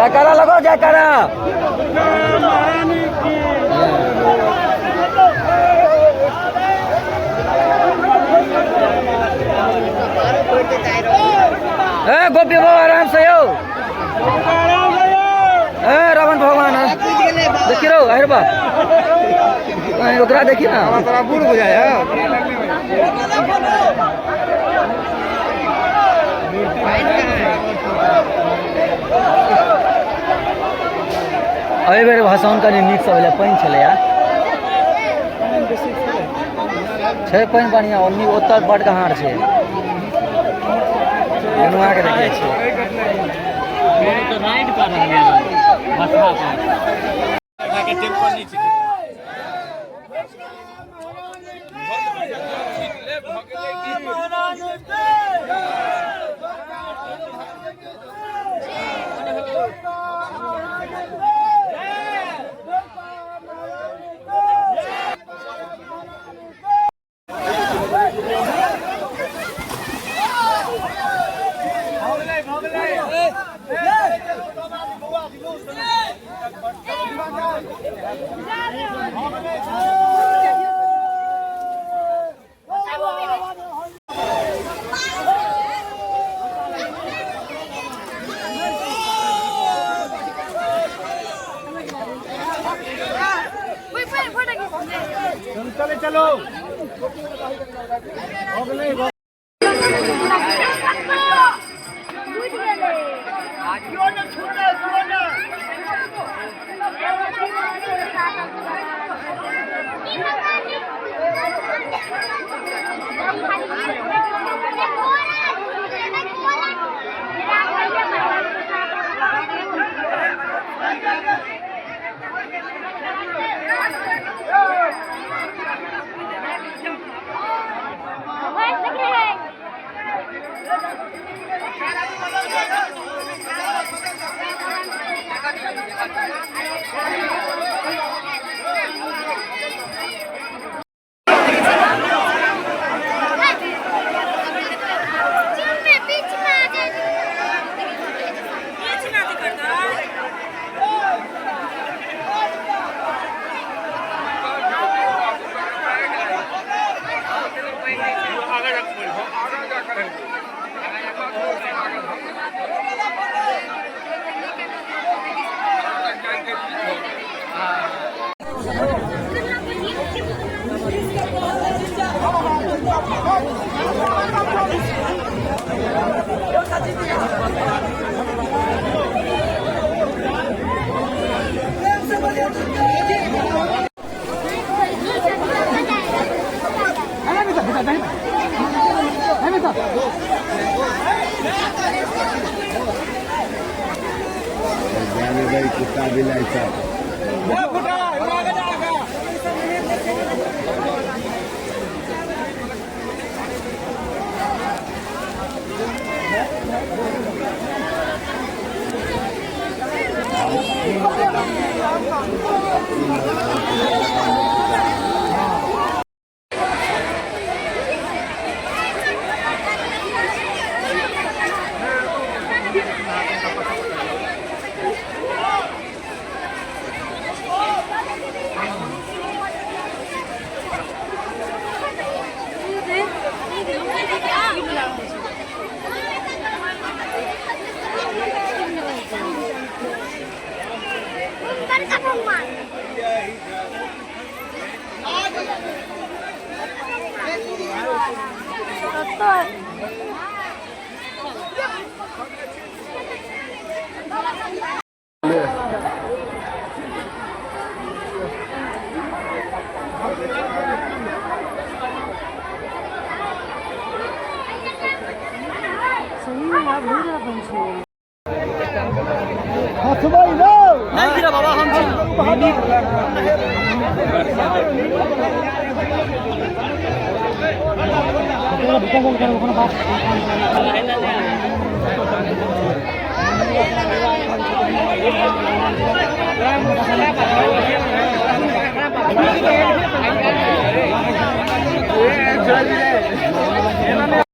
जयकारा लगो जयकारा। गोपी बाबा आराम से हो। रावण भगवान देखी रहो अरे बा ओकरा देखी ना तोरा बूढ़ हो जाए। एहि बेर भसान कनि नीक से होलै पानि छलै छै पानि बढ़िया ओन्नी ओतऽ बड़ कहार छै नुआ के देखै छै तो राइड कर रहल बसहा पर के टेम्पल नहीं छै चलो चलो कुत्ता बिलाई बाबा हम